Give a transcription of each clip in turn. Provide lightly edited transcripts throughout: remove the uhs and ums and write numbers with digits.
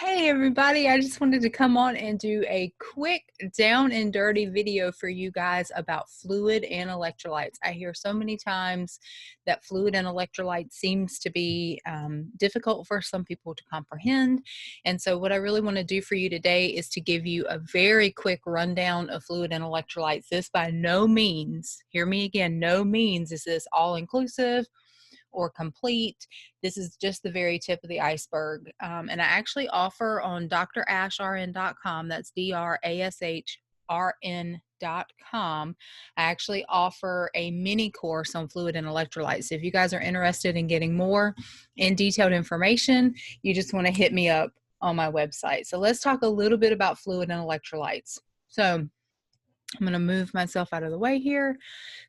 Hey everybody, I just wanted to come on and do a quick down and dirty video for you guys about fluid and electrolytes. I hear so many times that fluid and electrolytes seems to be difficult for some people to comprehend. And so what I really want to do for you today is to give you a very quick rundown of fluid and electrolytes. This by no means, hear me again, no means is this all inclusive or complete. This is just the very tip of the iceberg. And I actually offer on drashrn.com, that's DRASHRN.com. I actually offer a mini course on fluid and electrolytes. So if you guys are interested in getting more in detailed information, you just want to hit me up on my website. So let's talk a little bit about fluid and electrolytes. So I'm going to move myself out of the way here.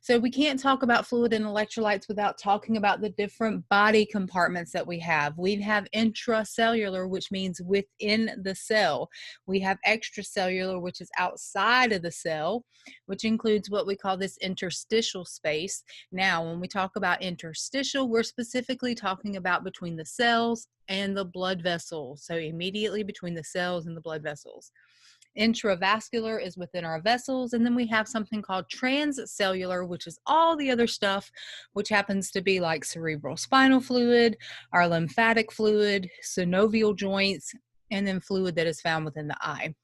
So we can't talk about fluid and electrolytes without talking about the different body compartments that we have. We have intracellular, which means within the cell. We have extracellular, which is outside of the cell, which includes what we call this interstitial space. Now, when we talk about interstitial, we're specifically talking about between the cells and the blood vessels. So immediately between the cells and the blood vessels. Intravascular is within our vessels, and then we have something called transcellular, which is all the other stuff, which happens to be like cerebral spinal fluid, our lymphatic fluid, synovial joints, and then fluid that is found within the eye.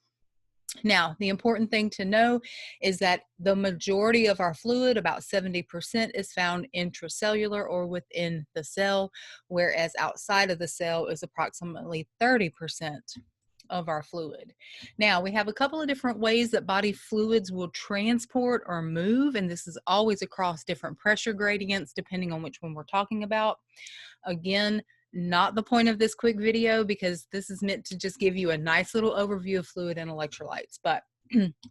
Now, the important thing to know is that the majority of our fluid, about 70%, is found intracellular or within the cell, whereas outside of the cell is approximately 30% of our fluid. Now, we have a couple of different ways that body fluids will transport or move, and this is always across different pressure gradients depending on which one we're talking about. Again, not the point of this quick video because this is meant to just give you a nice little overview of fluid and electrolytes, but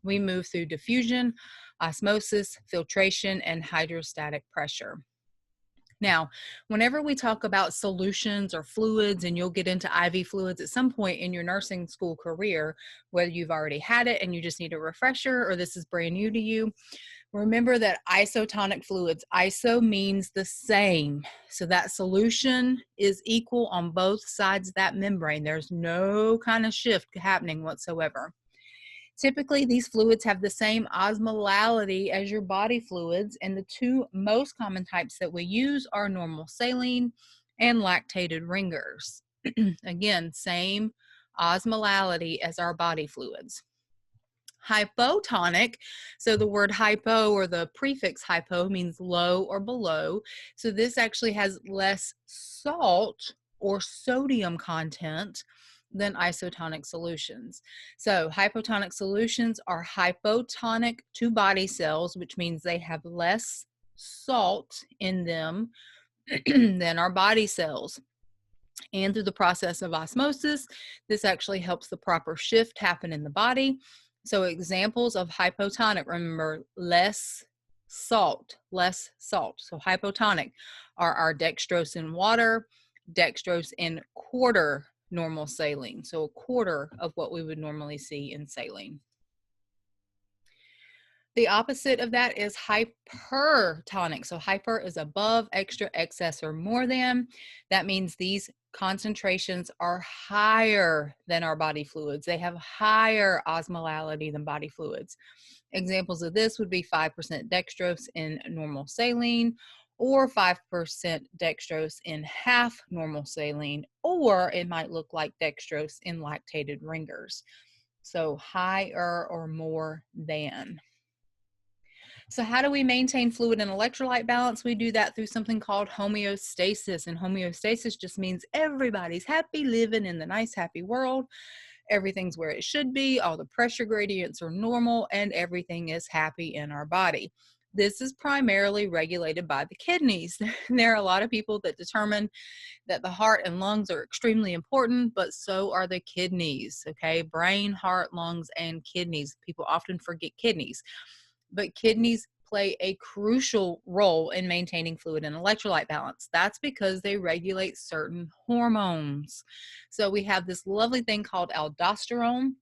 we move through diffusion, osmosis, filtration, and hydrostatic pressure. Now, whenever we talk about solutions or fluids, and you'll get into IV fluids at some point in your nursing school career, whether you've already had it and you just need a refresher or this is brand new to you, remember that isotonic fluids, iso means the same. So that solution is equal on both sides of that membrane. There's no kind of shift happening whatsoever. Typically, these fluids have the same osmolality as your body fluids, and the two most common types that we use are normal saline and lactated ringers. Again, same osmolality as our body fluids. Hypotonic, so the word hypo or the prefix hypo means low or below. So this actually has less salt or sodium content than isotonic solutions. So hypotonic solutions are hypotonic to body cells, which means they have less salt in them than our body cells. And through the process of osmosis, this actually helps the proper shift happen in the body. So examples of hypotonic, remember, less salt. So hypotonic are our dextrose in water, dextrose in quarter normal saline, so a quarter of what we would normally see in saline. The opposite of that is hypertonic. So hyper is above, extra, excess, or more than. That means these concentrations are higher than our body fluids. They have higher osmolality than body fluids. Examples of this would be 5% dextrose in normal saline, or 5% dextrose in half normal saline, or it might look like dextrose in lactated ringers. So higher or more than. So how do we maintain fluid and electrolyte balance? We do that through something called homeostasis. And homeostasis just means everybody's happy, living in the nice, happy world. Everything's where it should be. All the pressure gradients are normal, and everything is happy in our body. This is primarily regulated by the kidneys. There are a lot of people that determine that the heart and lungs are extremely important, but so are the kidneys, okay? Brain, heart, lungs, and kidneys. People often forget kidneys, but kidneys play a crucial role in maintaining fluid and electrolyte balance. That's because they regulate certain hormones. So we have this lovely thing called aldosterone.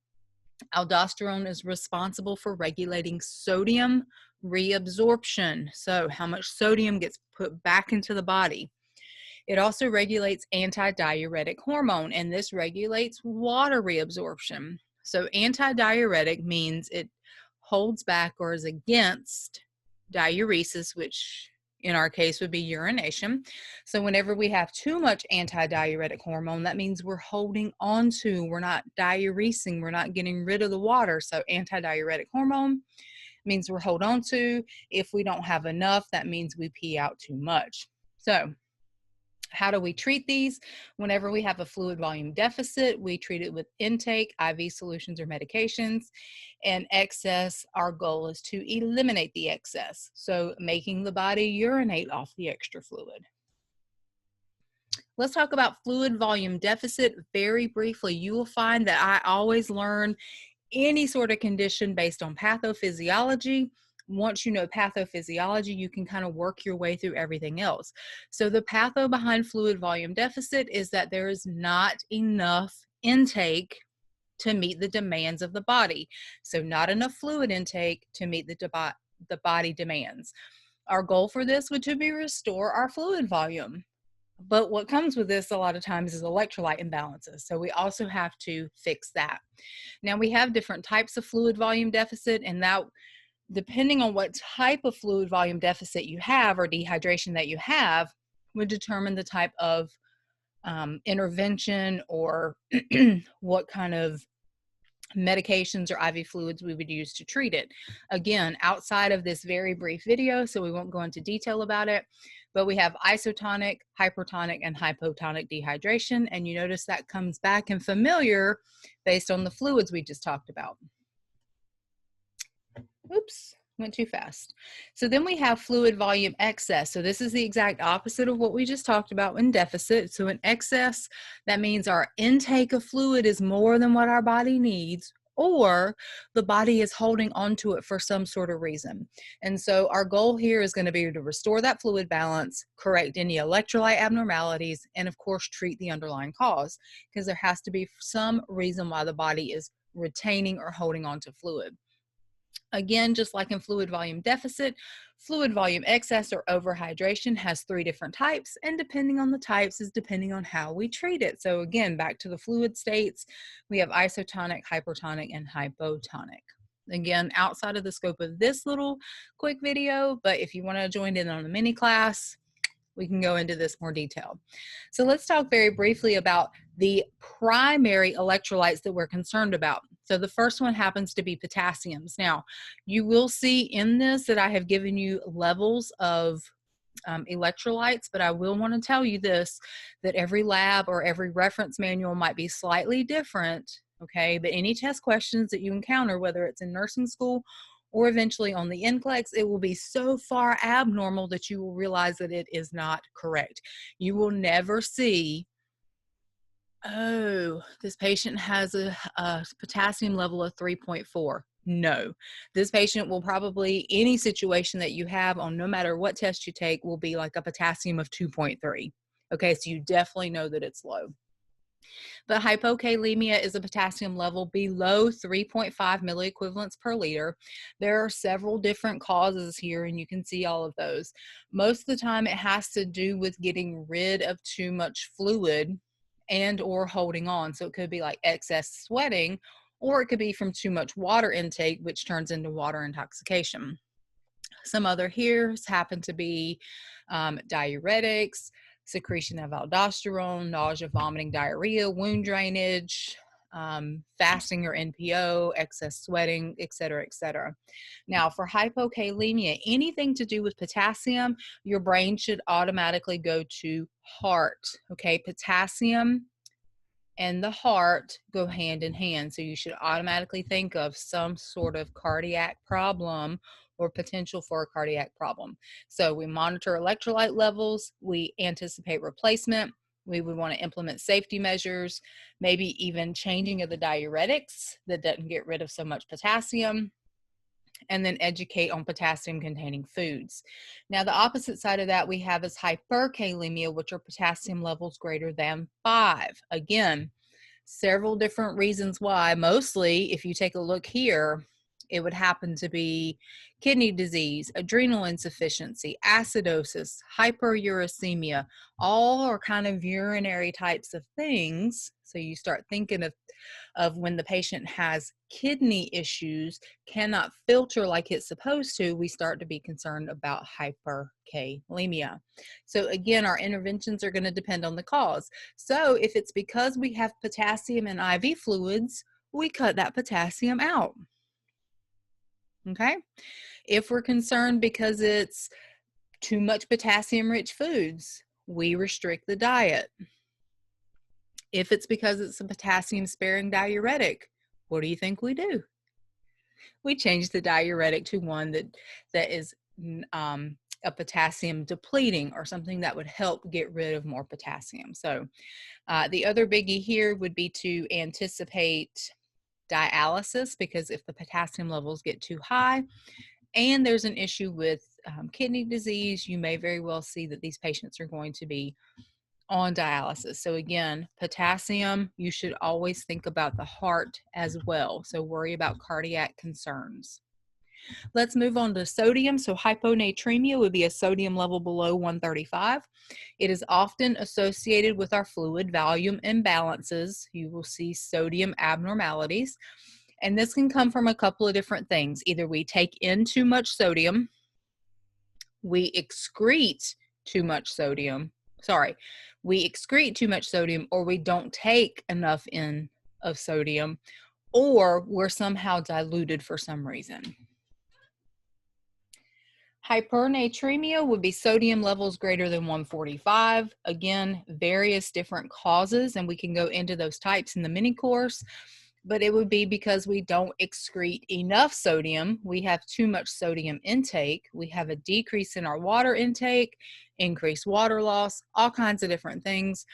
Aldosterone is responsible for regulating sodium reabsorption. So how much sodium gets put back into the body. It also regulates antidiuretic hormone, and this regulates water reabsorption. So antidiuretic means it holds back or is against diuresis, which in our case would be urination. So whenever we have too much antidiuretic hormone, that means we're holding on to, we're not diuresing, we're not getting rid of the water. So antidiuretic hormone means we're hold on to. If we don't have enough, that means we pee out too much. So how do we treat these? Whenever we have a fluid volume deficit, we treat it with intake, IV solutions, or medications. And excess, our goal is to eliminate the excess. So making the body urinate off the extra fluid. Let's talk about fluid volume deficit very briefly. You will find that I always learn any sort of condition based on pathophysiology. Once you know pathophysiology, you can kind of work your way through everything else. So the patho behind fluid volume deficit is that there is not enough intake to meet the demands of the body. So not enough fluid intake to meet the body demands. Our goal for this would to be restore our fluid volume. But what comes with this a lot of times is electrolyte imbalances. So we also have to fix that. Now we have different types of fluid volume deficit, and that depending on what type of fluid volume deficit you have or dehydration that you have would determine the type of intervention or what kind of medications or IV fluids we would use to treat it. Again, outside of this very brief video, so we won't go into detail about it, but we have isotonic, hypertonic, and hypotonic dehydration, and you notice that comes back and familiar based on the fluids we just talked about. Oops, went too fast. So then we have fluid volume excess. So this is the exact opposite of what we just talked about in deficit. So in excess, that means our intake of fluid is more than what our body needs, or the body is holding onto it for some sort of reason. And so our goal here is going to be to restore that fluid balance, correct any electrolyte abnormalities, and of course treat the underlying cause, because there has to be some reason why the body is retaining or holding onto fluid. Again, just like in fluid volume deficit, fluid volume excess or overhydration has 3 different types, and depending on the types is depending on how we treat it. So again, back to the fluid states, we have isotonic, hypertonic, and hypotonic. Again, outside of the scope of this little quick video, but if you want to join in on a mini class, we can go into this more detail. So let's talk very briefly about the primary electrolytes that we're concerned about. So the first one happens to be potassiums. Now, you will see in this that I have given you levels of electrolytes, but I will want to tell you this, that every lab or every reference manual might be slightly different, okay? But any test questions that you encounter, whether it's in nursing school or eventually on the NCLEX, it will be so far abnormal that you will realize that it is not correct. You will never see, oh, this patient has a potassium level of 3.4. No, this patient will probably, any situation that you have on no matter what test you take will be like a potassium of 2.3. Okay, so you definitely know that it's low. But hypokalemia is a potassium level below 3.5 milliequivalents per liter. There are several different causes here, and you can see all of those. Most of the time, it has to do with getting rid of too much fluid and or holding on. So it could be like excess sweating, or it could be from too much water intake, which turns into water intoxication. Some other here happen to be diuretics, secretion of aldosterone, nausea, vomiting, diarrhea, wound drainage, fasting or NPO, excess sweating, etc., etc. Now, for hypokalemia, anything to do with potassium, your brain should automatically go to heart. Okay, potassium and the heart go hand in hand. So you should automatically think of some sort of cardiac problem or potential for a cardiac problem. So we monitor electrolyte levels, we anticipate replacement, we would want to implement safety measures, maybe even changing of the diuretics that doesn't get rid of so much potassium, and then educate on potassium containing foods. Now, the opposite side of that we have is hyperkalemia, which are potassium levels greater than 5. Again, several different reasons why. Mostly, if you take a look here, It would happen to be kidney disease, adrenal insufficiency, acidosis, hyperuricemia. All are kind of urinary types of things. So you start thinking of when the patient has kidney issues, cannot filter like it's supposed to, we start to be concerned about hyperkalemia. So again, our interventions are going to depend on the cause. So if it's because we have potassium in IV fluids, we cut that potassium out. Okay? If we're concerned because it's too much potassium-rich foods, we restrict the diet. If it's because it's a potassium-sparing diuretic, what do you think we do? We change the diuretic to one that is a potassium depleting, or something that would help get rid of more potassium. So the other biggie here would be to anticipate dialysis, because if the potassium levels get too high and there's an issue with kidney disease, you may very well see that these patients are going to be on dialysis. So again, potassium, you should always think about the heart as well. So worry about cardiac concerns. Let's move on to sodium. So hyponatremia would be a sodium level below 135. It is often associated with our fluid volume imbalances. You will see sodium abnormalities. And this can come from a couple of different things. Either we take in too much sodium, we excrete too much sodium, or we don't take enough in of sodium, or we're somehow diluted for some reason. Hypernatremia would be sodium levels greater than 145. Again, various different causes, and we can go into those types in the mini course, but it would be because we don't excrete enough sodium. We have too much sodium intake. We have a decrease in our water intake, increased water loss, all kinds of different things.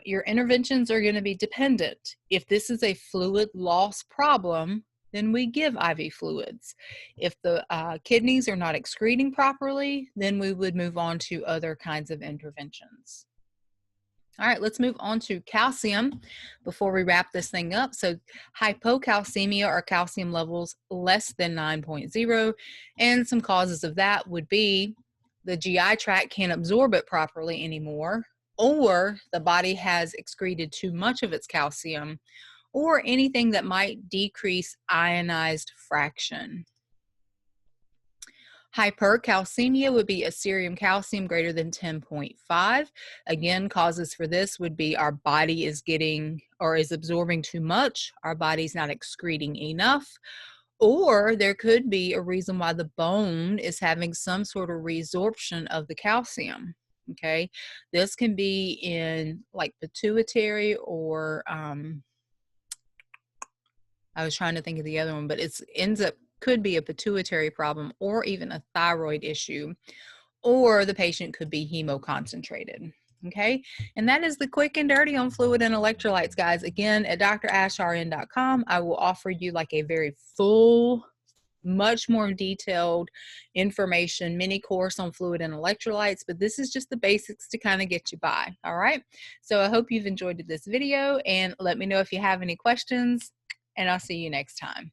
Your interventions are going to be dependent. If this is a fluid loss problem, then we give IV fluids. If the kidneys are not excreting properly, then we would move on to other kinds of interventions. All right, let's move on to calcium before we wrap this thing up. So hypocalcemia are calcium levels less than 9.0, and some causes of that would be the GI tract can't absorb it properly anymore, or the body has excreted too much of its calcium, or anything that might decrease ionized fraction. Hypercalcemia would be a serum calcium greater than 10.5. Again, causes for this would be our body is getting or is absorbing too much, our body's not excreting enough, or there could be a reason why the bone is having some sort of resorption of the calcium. Okay, this can be in like pituitary, or I was trying to think of the other one, but could be a pituitary problem, or even a thyroid issue, or the patient could be hemoconcentrated. Okay, and that is the quick and dirty on fluid and electrolytes, guys. Again, at drashrn.com, I will offer you like a very full, much more detailed information mini course on fluid and electrolytes, but this is just the basics to kind of get you by. All right, so I hope you've enjoyed this video, and let me know if you have any questions, and I'll see you next time.